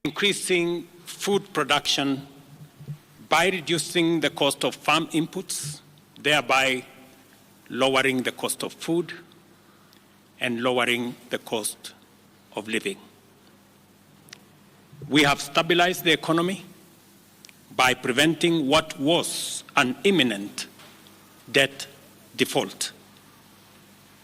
increasing food production by reducing the cost of farm inputs, thereby lowering the cost of food and lowering the cost of living. We have stabilized the economy by preventing what was an imminent debt default.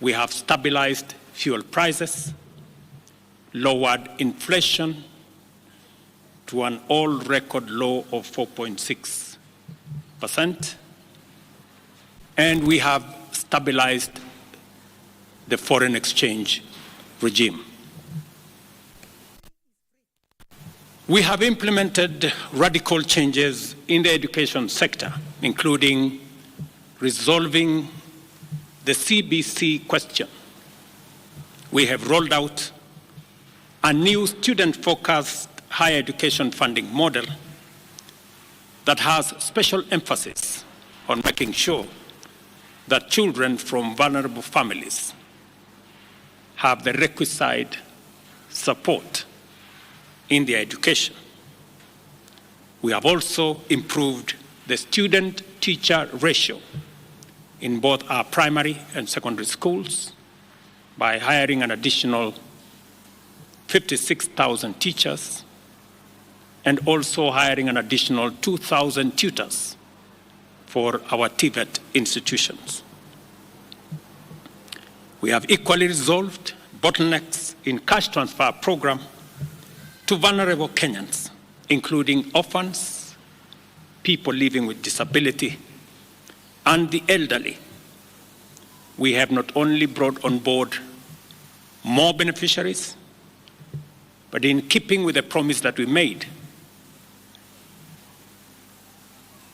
We have stabilized fuel prices, lowered inflation to an all-record low of 4.6%, and we have stabilized the foreign exchange regime. We have implemented radical changes in the education sector, including resolving the CBC question. We have rolled out a new student-focused higher education funding model that has special emphasis on making sure that children from vulnerable families have the requisite support in their education. We have also improved the student-teacher ratio in both our primary and secondary schools by hiring an additional 56,000 teachers and also hiring an additional 2,000 tutors for our TVET institutions. We have equally resolved bottlenecks in cash transfer program to vulnerable Kenyans, including orphans, people living with disability, and the elderly. We have not only brought on board more beneficiaries, but in keeping with the promise that we made,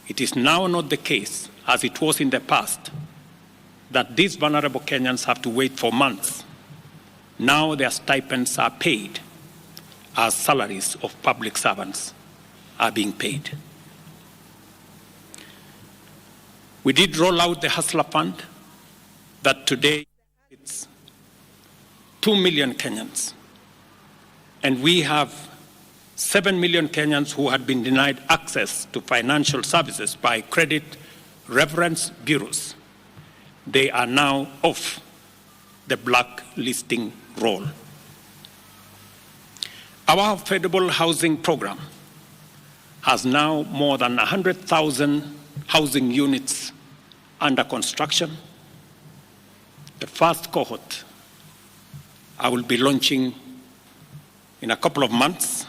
it is now not the case, as it was in the past, that these vulnerable Kenyans have to wait for months. Now their stipends are paid as salaries of public servants are being paid. We did roll out the Hustler Fund that today it's 2 million Kenyans. And we have 7 million Kenyans who had been denied access to financial services by credit reference bureaus. They are now off the blacklisting roll. Our affordable housing program has now more than 100,000 housing units under construction. The first cohort I will be launching in a couple of months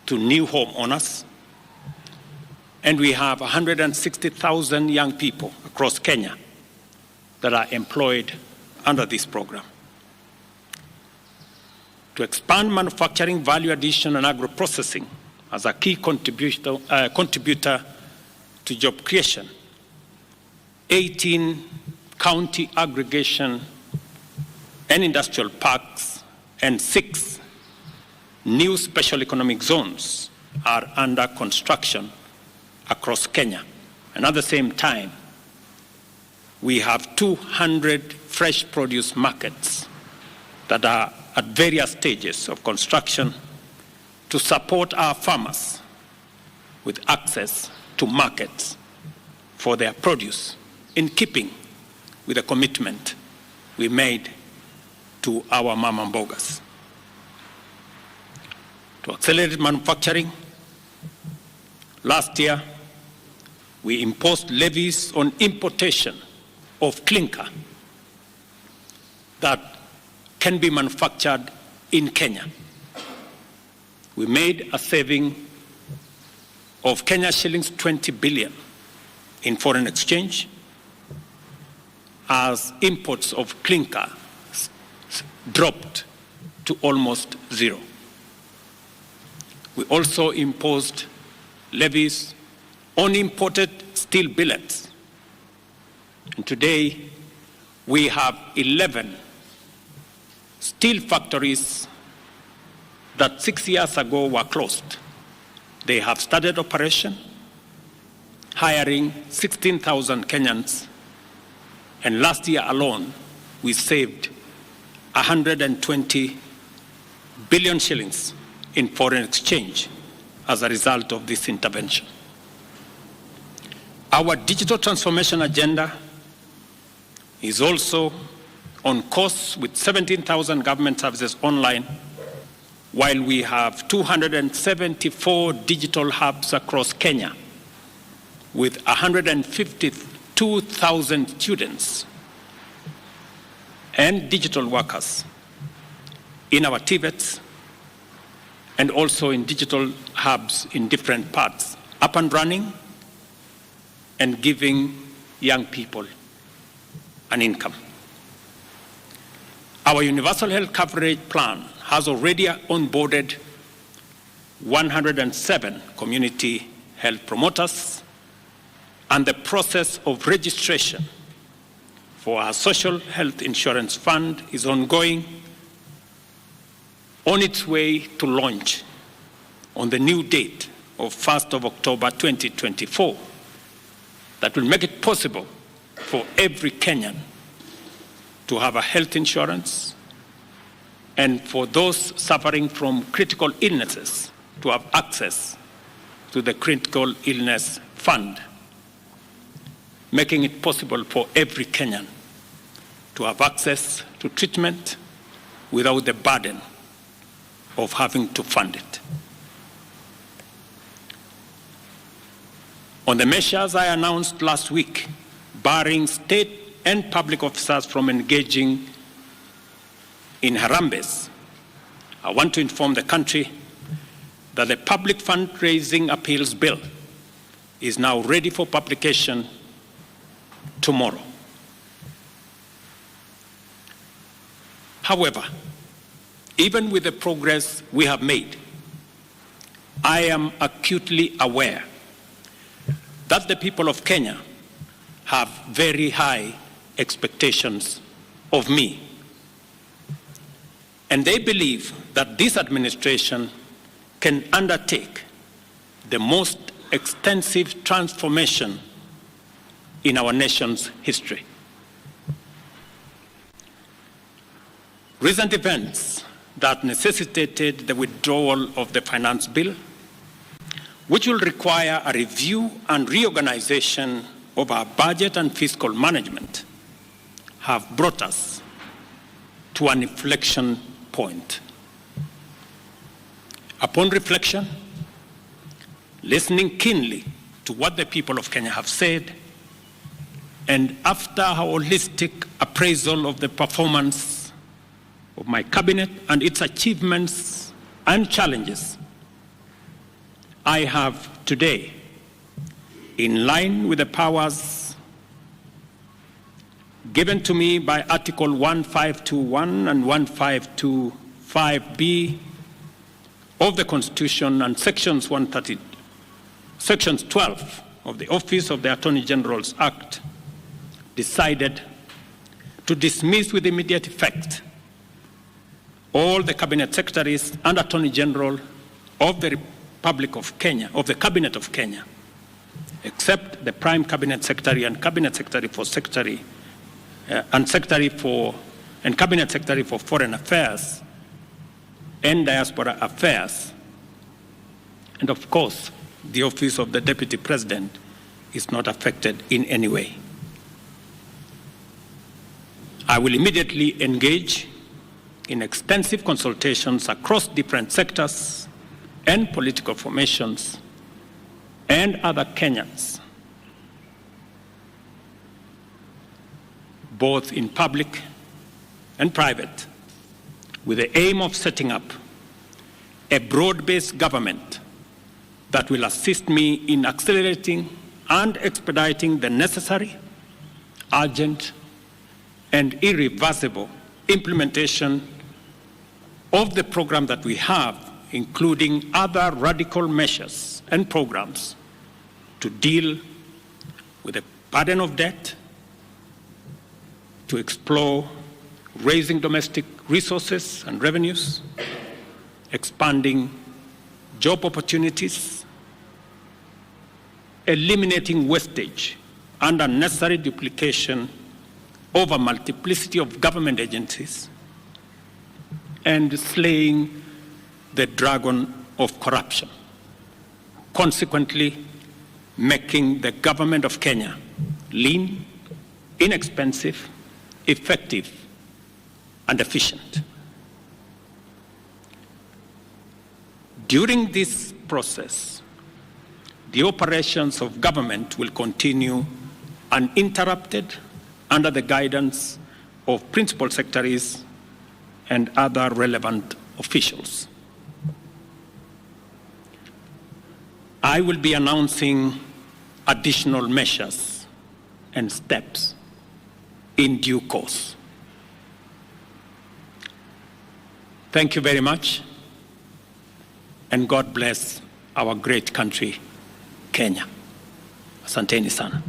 to new homeowners. And we have 160,000 young people across Kenya that are employed under this program. To expand manufacturing, value addition, and agro-processing as a key contributor to job creation, 18 county aggregation and industrial parks and 6 new special economic zones are under construction across Kenya. And at the same time, we have 200 fresh produce markets that are at various stages of construction to support our farmers with access to markets for their produce, in keeping with the commitment we made to our mama mbogas. To accelerate manufacturing, last year we imposed levies on importation of clinker that can be manufactured in Kenya. We made a saving of Kenya shillings 20 billion in foreign exchange as imports of clinker dropped to almost zero. We also imposed levies on imported steel billets. And today, we have 11 steel factories that 6 years ago were closed. They have started operation, hiring 16,000 Kenyans, and last year alone, we saved 120 billion shillings in foreign exchange as a result of this intervention. Our digital transformation agenda is also on course with 17,000 government services online, while we have 274 digital hubs across Kenya with 152,000 students and digital workers in our TVETs and also in digital hubs in different parts, up and running and giving young people an income. Our universal health coverage plan has already onboarded 107 community health promoters, and the process of registration for our social health insurance fund is ongoing, on its way to launch on the new date of 1st of October 2024 that will make it possible for every Kenyan to have a health insurance, and for those suffering from critical illnesses to have access to the critical illness fund, making it possible for every Kenyan to have access to treatment without the burden of having to fund it. On the measures I announced last week, barring state and public officers from engaging in harambes, I want to inform the country that the Public Fundraising Appeals Bill is now ready for publication tomorrow. However, even with the progress we have made, I am acutely aware that the people of Kenya have very high expectations of me. And they believe that this administration can undertake the most extensive transformation in our nation's history. Recent events that necessitated the withdrawal of the finance bill, which will require a review and reorganization of our budget and fiscal management, have brought us to an inflection point. Upon reflection, listening keenly to what the people of Kenya have said, and after a holistic appraisal of the performance of my cabinet and its achievements and challenges, I have today, in line with the powers given to me by Article 1521 and 1525B of the Constitution and Sections 12 of the Office of the Attorney General's Act, decided to dismiss with immediate effect all the Cabinet Secretaries and Attorney General of the Republic of Kenya, of the Cabinet of Kenya, except the Prime Cabinet Secretary and Cabinet Secretary for and Cabinet Secretary for Foreign Affairs and Diaspora Affairs. And of course, the Office of the Deputy President is not affected in any way. I will immediately engage in extensive consultations across different sectors and political formations and other Kenyans, both in public and private, with the aim of setting up a broad-based government that will assist me in accelerating and expediting the necessary, urgent, and irreversible implementation of the program that we have, including other radical measures and programs to deal with the burden of debt, to explore raising domestic resources and revenues, expanding job opportunities, eliminating wastage and unnecessary duplication of a multiplicity of government agencies, and slaying the dragon of corruption, consequently making the government of Kenya lean, inexpensive, effective, and efficient. During this process, the operations of government will continue uninterrupted under the guidance of principal secretaries and other relevant officials. I will be announcing additional measures and steps in due course. Thank you very much, and God bless our great country, Kenya. Asanteni sana.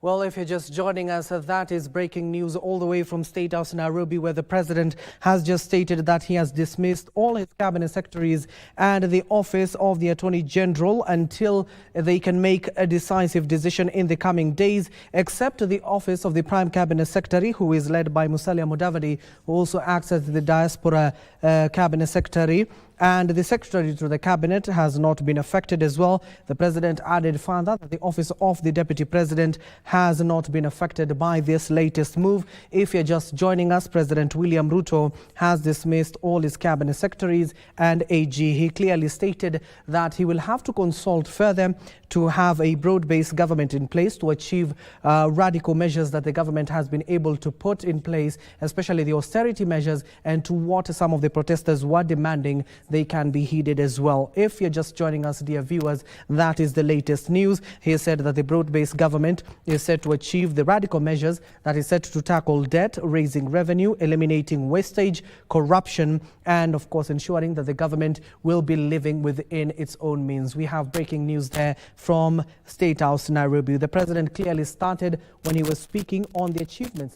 Well, if you're just joining us, that is breaking news all the way from State House Nairobi, where the president has just stated that he has dismissed all his cabinet secretaries and the office of the Attorney General until they can make a decisive decision in the coming days, except the office of the Prime Cabinet Secretary, who is led by Musalia Mudavadi, who also acts as the Diaspora Cabinet Secretary. And the secretary to the cabinet has not been affected as well. The president added further that the office of the deputy president has not been affected by this latest move. If you're just joining us, President William Ruto has dismissed all his cabinet secretaries and AG. He clearly stated that he will have to consult further to have a broad-based government in place to achieve radical measures that the government has been able to put in place, especially the austerity measures, and to what some of the protesters were demanding, they can be heeded as well. If you're just joining us, dear viewers, that is the latest news. He said that the broad-based government is set to achieve the radical measures that is set to tackle debt, raising revenue, eliminating wastage, corruption, and of course ensuring that the government will be living within its own means. We have breaking news there from State House Nairobi. The president clearly started when he was speaking on the achievements